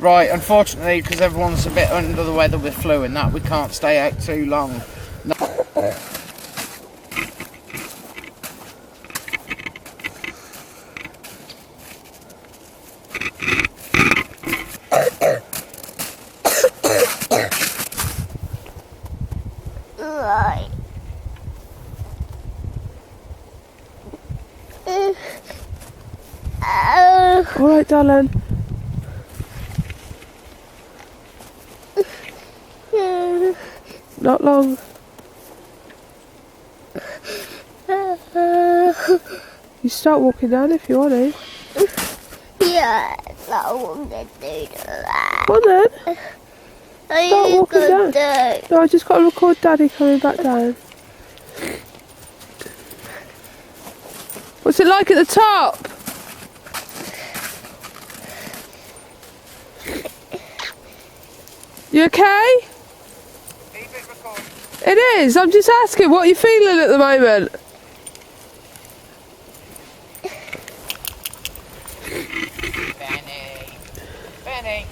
Right, unfortunately, because everyone's a bit under the weather with flu and that, we can't stay out too long. No. Right. Alright, darling. Not long. You start walking down if you want to. Yeah, I want to do that. Go on then. Start walking down. Do? No, I just got to record Daddy coming back down. What's it like at the top? You okay? It is. I'm just asking, what are you feeling at the moment? Benny,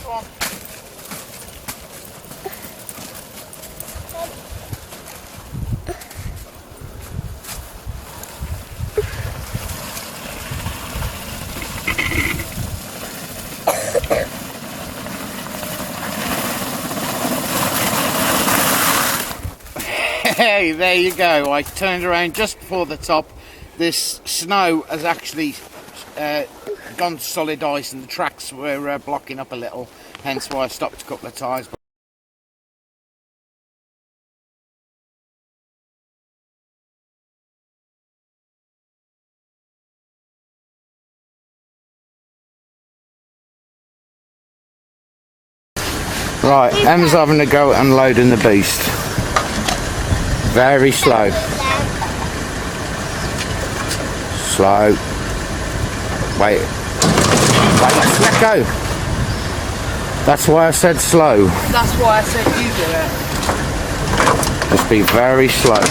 come on. Hey, there you go. I turned around just before the top. This snow has actually gone to solid ice and the tracks were blocking up a little, hence why I stopped a couple of times. Right, Emma's having a go at unloading the beast. Very slow. Slow. Wait, let go. That's why I said slow. That's why I said you do it. Just be very slow.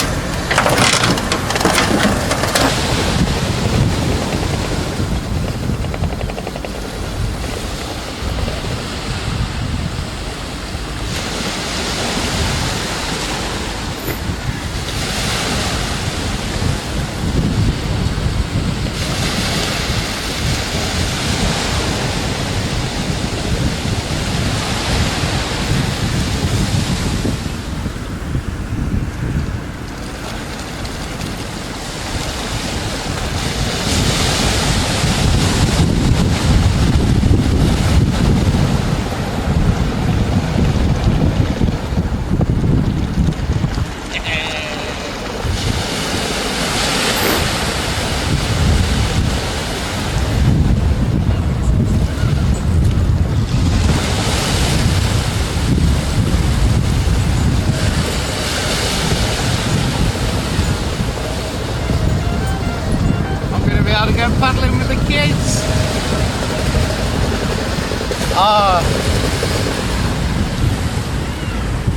Paddling with the kids.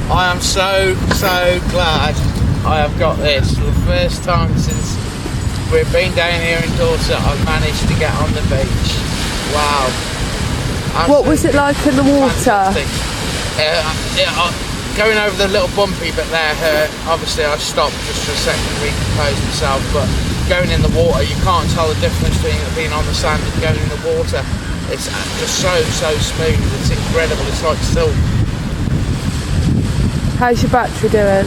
I am so glad I have got this. For the first time since we've been down here in Dorset, I've managed to get on the beach. Wow. What was it like in the water? Going over the little bumpy bit there hurt. Obviously I stopped just for a second to recompose myself, but going in the water, you can't tell the difference between being on the sand and going in the water. It's just so smooth. It's incredible. It's like silk. How's your battery doing?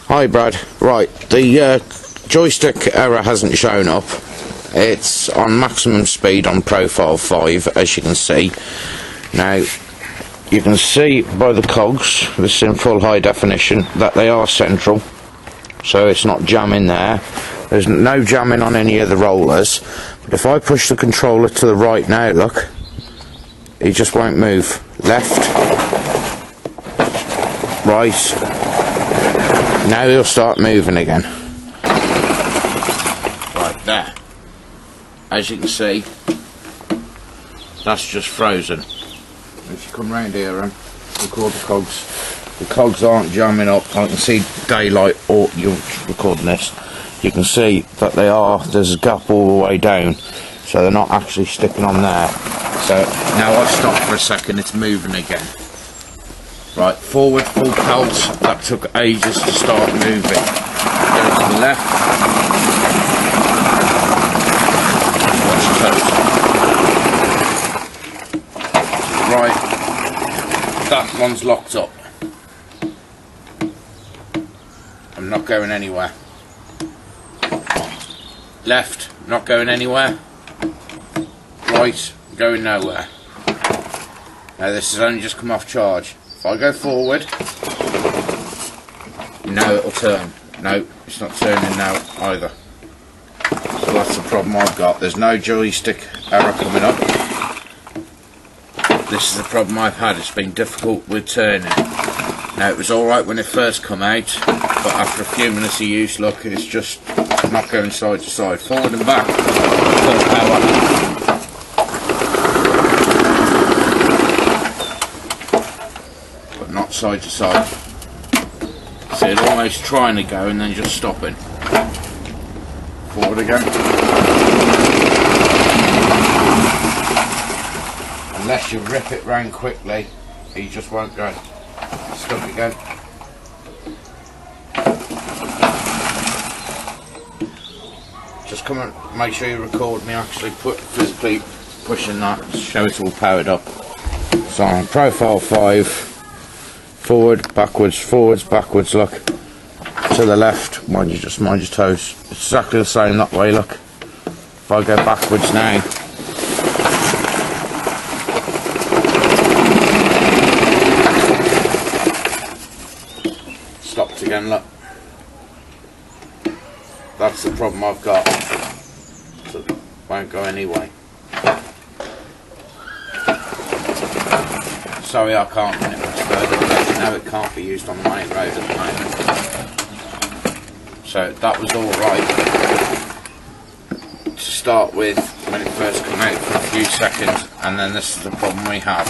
Hi Brad, right, the joystick error hasn't shown up, It's on maximum speed on profile 5, as you can see. Now, you can see by the cogs, this is in full high definition, that they are central, so it's not jamming there. There's no jamming on any of the rollers, but if I push the controller to the right now, look, he just won't move. Left, right, now he'll start moving again. Right there, as you can see, that's just frozen. If you come round here and record the cogs aren't jamming up. I can see daylight, or you're recording this, you can see that there's a gap all the way down, so they're not actually sticking on there. So now I've stopped for a second, it's moving again. Right, forward full pulse, that took ages to start moving. Go to the left. Watch the toes. Right, that one's locked up. I'm not going anywhere. Left, not going anywhere. Right, going nowhere. Now this has only just come off charge. If I go forward, now it'll turn. No, it's not turning now either. So that's the problem I've got. There's no joystick error coming up. This is the problem I've had. It's been difficult with turning. Now it was alright when it first come out, but after a few minutes of use, look, it's just not going side to side. Forward and back, full power. But not side to side. See it almost trying to go and then just stopping. Forward again. Unless you rip it round quickly, he just won't go. Stuck again. Just come and make sure you record me actually physically pushing that to show it's all powered up. So on profile 5, forward, backwards, forwards, backwards, look. To the left, mind your toes. It's exactly the same that way, look. If I go backwards now, stopped again, look. That's the problem I've got. So it won't go anyway. Sorry I can't run it much further, because you know it can't be used on the main road at the moment. So that was alright to start with when it first came out for a few seconds, and then this is the problem we have.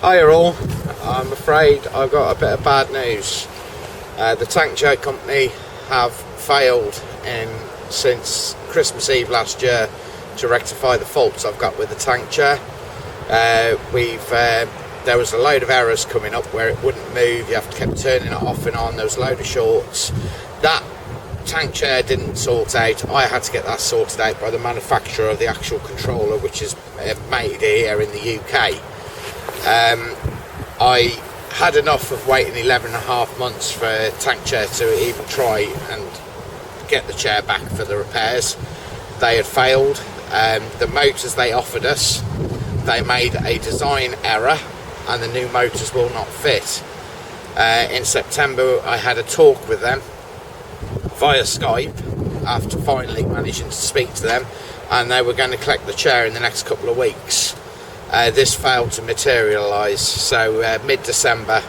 Hiya all, I'm afraid I've got a bit of bad news. The tank chair company have failed since Christmas Eve last year to rectify the faults I've got with the tank chair. There was a load of errors coming up where it wouldn't move, you have to keep turning it off and on, there was a load of shorts. That tank chair didn't sort out. I had to get that sorted out by the manufacturer of the actual controller, which is made here in the UK. I had enough of waiting 11.5 months for a tank chair to even try and get the chair back for the repairs. They had failed. The motors they offered us, they made a design error and the new motors will not fit. In September I had a talk with them via Skype after finally managing to speak to them, and they were going to collect the chair in the next couple of weeks. This failed to materialise, so mid-December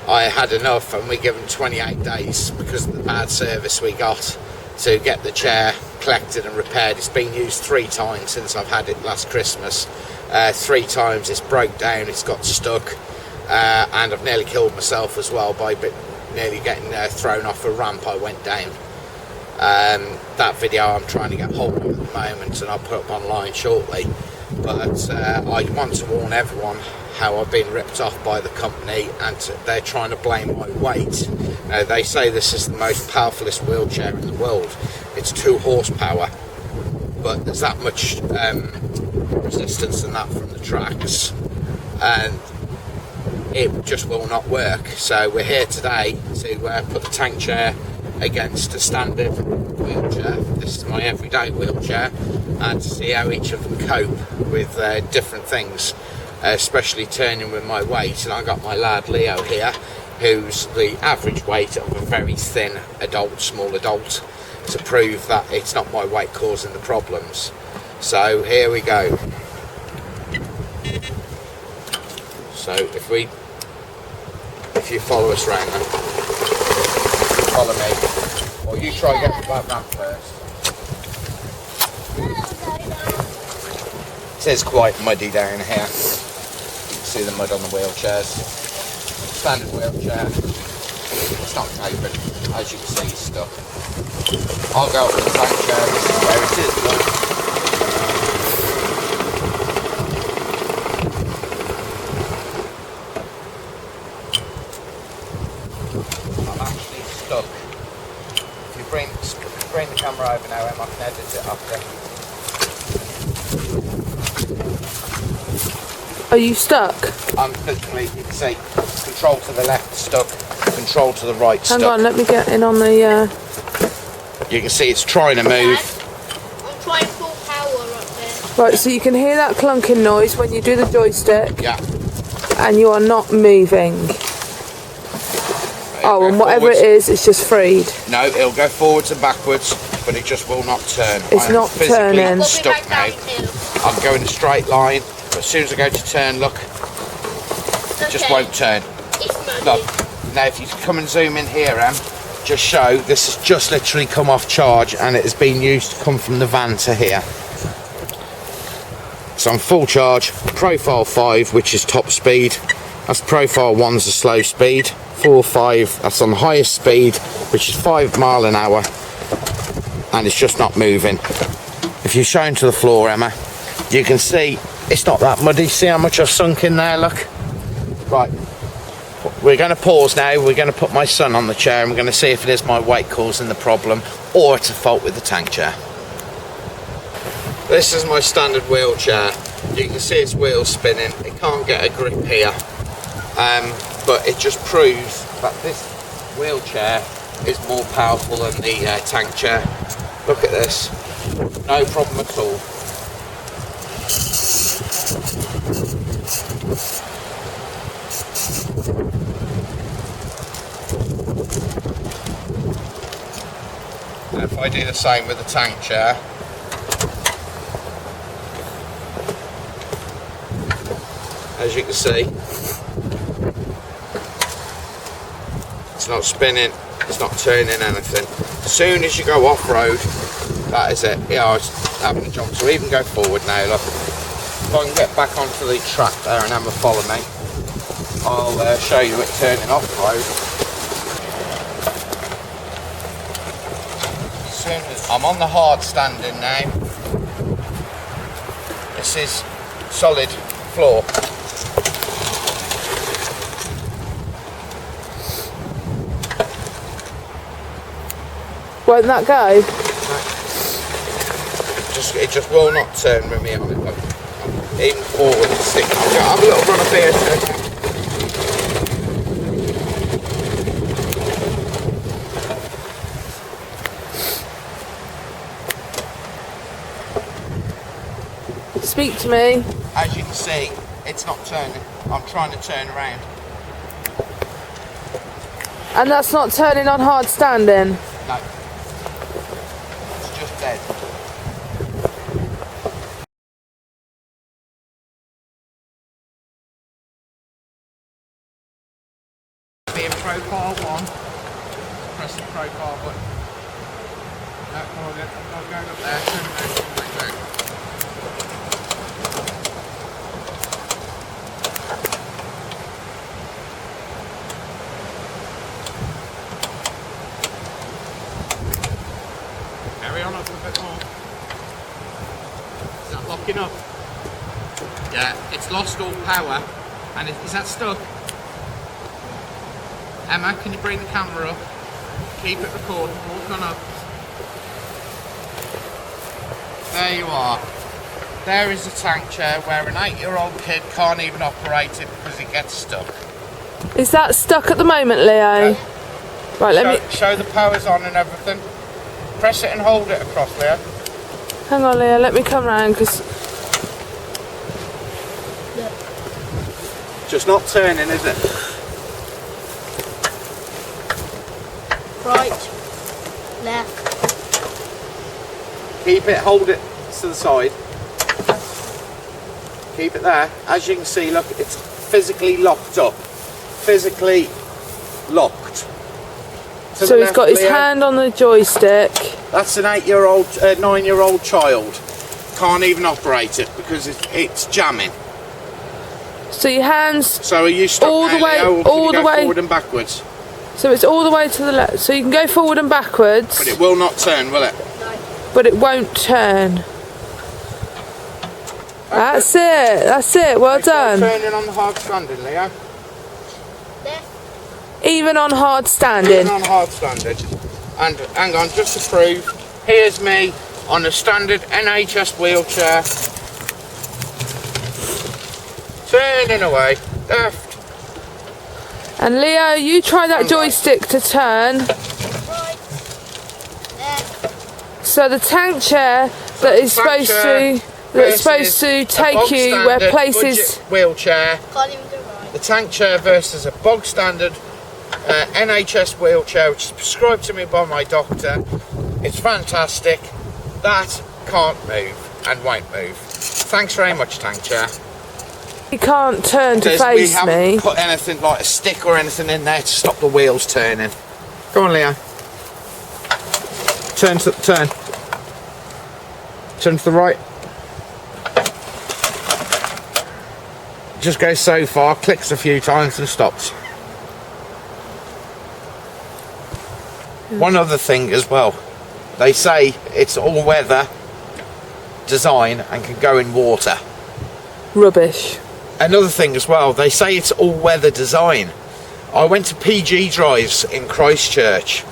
I had enough, and we give them 28 days because of the bad service we got to get the chair collected and repaired. It's been used 3 times since I've had it last Christmas. 3 times it's broke down, it's got stuck, and I've nearly killed myself as well by nearly getting thrown off a ramp I went down. That video I'm trying to get hold of at the moment, and I'll put up online shortly. But I want to warn everyone how I've been ripped off by the company, and they're trying to blame my weight. They say this is the most powerfulest wheelchair in the world. it's 2 horsepower, but there's that much resistance in that from the tracks, and it just will not work. So we're here today to put the tank chair against a standard wheelchair. This is my everyday wheelchair, and to see how each of them cope with different things, especially turning with my weight. And I got my lad Leo here, who's the average weight of a very thin adult, small adult, to prove that it's not my weight causing the problems. So here we go. So if you follow us round, then follow me, or you try getting the van first. It is quite muddy down here. You can see the mud on the wheelchairs. Standard wheelchair. It's not coping, as you can see, it's stuck. I'll go up to the tank chair. This is where it is, look. I'm actually stuck. If you bring the camera over now, Em, I can edit it after. Are you stuck? I'm physically, you can see, control to the left stuck, control to the right stuck. Hang on, let me get in on the... You can see it's trying to move. I'm trying full power up there. Right, so you can hear that clunking noise when you do the joystick. Yeah. And you are not moving. Oh, and whatever it is, it's just freed. No, it'll go forwards and backwards, but it just will not turn. It's not physically turning. stuck now. I'm going a straight line, but as soon as I go to turn, look, it just won't turn. Look, now if you come and zoom in here, Em, just show this has just literally come off charge, and it has been used to come from the van to here. So I'm full charge, profile 5, which is top speed. That's profile 1's a slow speed. 4, 5, that's on the highest speed, which is 5 miles an hour, and it's just not moving. If you're showing to the floor, Emma, you can see it's not that muddy. See how much I've sunk in there, look. Right, we're going to pause now. We're going to put my son on the chair, and we're going to see if it is my weight causing the problem, or it's a fault with the tank chair. This is my standard wheelchair. You can see its wheels spinning. It can't get a grip here. But it just proves that this wheelchair is more powerful than the tank chair. Look at this, no problem at all. And if I do the same with the tank chair, as you can see, it's not spinning, it's not turning anything. As soon as you go off-road, that is it. Yeah, it's having a jump. So even go forward now, look. If I can get back onto the track there and Emma follow me, I'll show you it turning off-road. As soon as I'm on the hard standing now, this is solid floor. Won't that go? It just will not turn with me on it. Look. Even forward and stick. I'll have a little run up here. Speak to me. As you can see, it's not turning. I'm trying to turn around. And that's not turning on hard standing? No. It's just dead. Be in profile 1. Press the profile button. No, I'm going up there. Turn around. Carry on up a bit more. Is that locking up? Yeah, it's lost all power. And is that stuck? Emma, can you bring the camera up? Keep it recording. Walk on up. There you are. There is a tank chair where an 8-year-old kid can't even operate it because it gets stuck. Is that stuck at the moment, Leo? Yeah. Right, let me... Show the powers on and everything. Press it and hold it across, Leo. Hang on, Leo, let me come round, because... Just not turning, is it? Right. Left. Keep it, hold it to the side. Keep it there. As you can see, look, it's physically locked up. Physically locked. To So the he's left, got his Leo. hand on the joystick. That's an 8-year-old, 9-year-old child. Can't even operate it because it's jamming. So your hands... So are you stuck All the now, way- Leo, or can all you the go way- forward and backwards? So it's all the way to the left. So you can go forward and backwards, But it will not turn, will it? but it won't turn. That's it. That's it. Well done. Turning on the hard standing, Leo. Left. Even on hard standing. Turning on hard standing. And hang on, just to prove, here's me on a standard NHS wheelchair. Turning away. Left. And Leo, you try that joystick to turn. Right. Left. So the tank chair that is supposed to take you where places. Wheelchair. Can't even do right. The tank chair versus a bog standard NHS wheelchair, which is prescribed to me by my doctor. It's fantastic. That can't move and won't move. Thanks very much, tank chair. You can't turn to We face haven't me. put anything like a stick or anything in there to stop the wheels turning. Go on, Leo. Turn. Turn to the right. Just goes so far, clicks a few times and stops. One other thing as well. They say it's all-weather design and can go in water. Rubbish. Another thing as well, they say it's all-weather design. I went to PG Drives in Christchurch.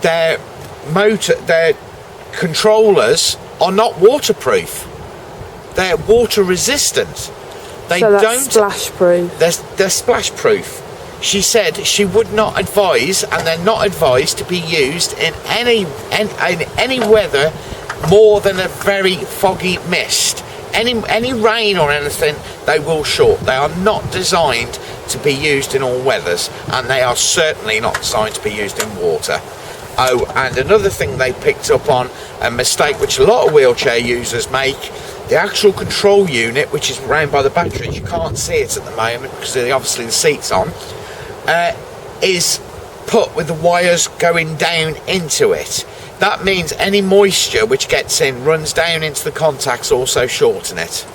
Their controllers are not waterproof. They're water resistant. They So that's don't. splash proof. They're splash proof. She said she would not advise, and they're not advised to be used in any weather more than a very foggy mist. Any rain or anything, they will short. They are not designed to be used in all weathers, and they are certainly not designed to be used in water. Oh, and another thing they picked up on, a mistake which a lot of wheelchair users make, the actual control unit, which is round by the batteries, you can't see it at the moment because obviously the seat's on, is put with the wires going down into it. That means any moisture which gets in runs down into the contacts, also shorten it.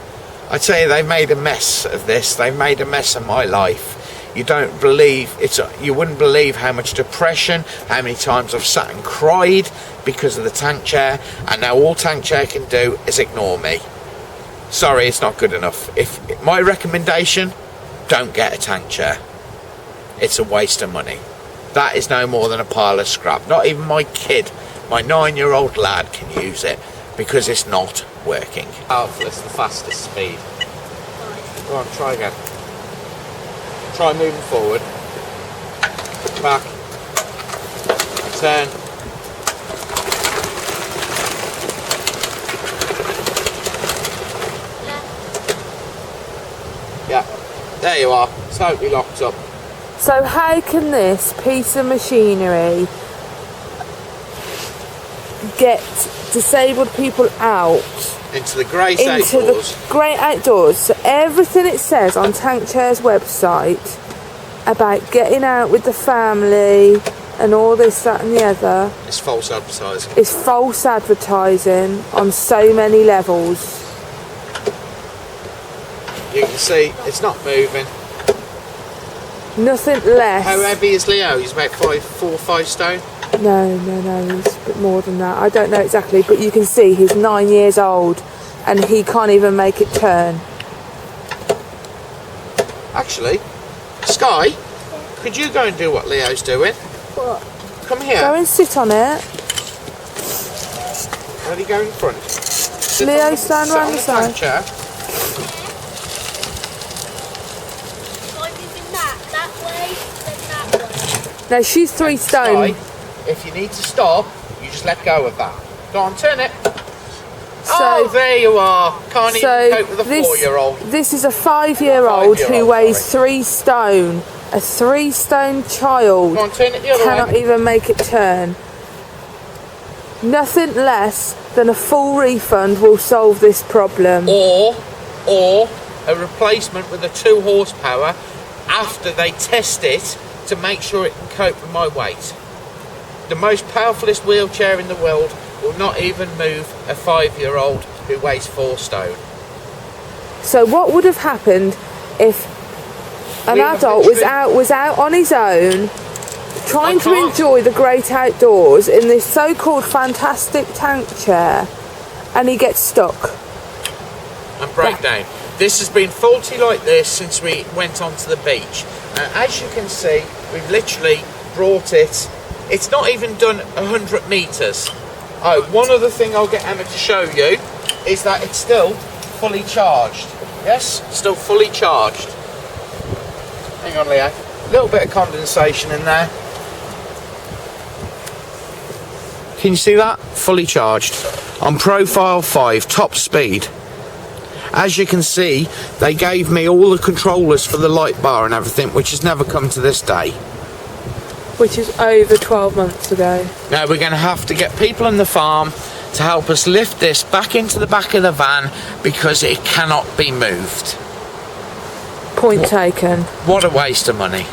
I tell you, they've made a mess of this. They've made a mess of my life. You don't believe you wouldn't believe how much depression, how many times I've sat and cried because of the tank chair, and now all tank chair can do is ignore me. Sorry, it's not good enough. If my recommendation, don't get a tank chair. It's a waste of money. That is no more than a pile of scrap. Not even my kid, my 9-year-old lad, can use it because it's not working. It's the fastest speed. Go on, try again. Try moving forward. Back. Turn. Yeah. There you are. Totally locked up. So how can this piece of machinery get disabled people out Into the great into outdoors. the great outdoors? So everything it says on Tank Chair's website about getting out with the family and all this, that and the other It's false advertising. is false advertising on so many levels. You can see it's not moving. Nothing less. How heavy is Leo? He's about 4 or 5 stone. No, he's a bit more than that. I don't know exactly, but you can see he's 9 years old and he can't even make it turn. Actually, Sky, could you go and do what Leo's doing? What? Come here. Go and sit on it. Ready, go in front. Leo, stand sit round on the the side. tank chair. I'm moving that way, then that way. No, she's 3 stone. Sky, if you need to stop, you just let go of that. Go on, turn it. So, Oh, there you are. Can't even cope with a this, 4-year-old. this is a 5-year-old who 5-year-old, weighs sorry. 3 stone. A 3 stone child Go on, turn it the other cannot way. even make it turn. Nothing less than a full refund will solve this problem. Or a replacement with a 2 horsepower after they test it to make sure it can cope with my weight. The most powerfulest wheelchair in the world will not even move a 5-year-old who weighs 4 stone. So what would have happened if an We have adult was out on his own, trying to can't. enjoy the great outdoors in this so-called fantastic tank chair, and he gets stuck? And breakdown. This has been faulty like this since we went onto the beach. And as you can see, we've literally brought it. It's not even done 100 metres. Oh, one other thing I'll get Emma to show you is that it's still fully charged. Yes, still fully charged. Hang on, Leo. A little bit of condensation in there. Can you see that? Fully charged. On profile 5, top speed. As you can see, they gave me all the controllers for the light bar and everything, which has never come to this day. Which is over 12 months ago. Now we're going to have to get people on the farm to help us lift this back into the back of the van because it cannot be moved. Point taken. What a waste of money.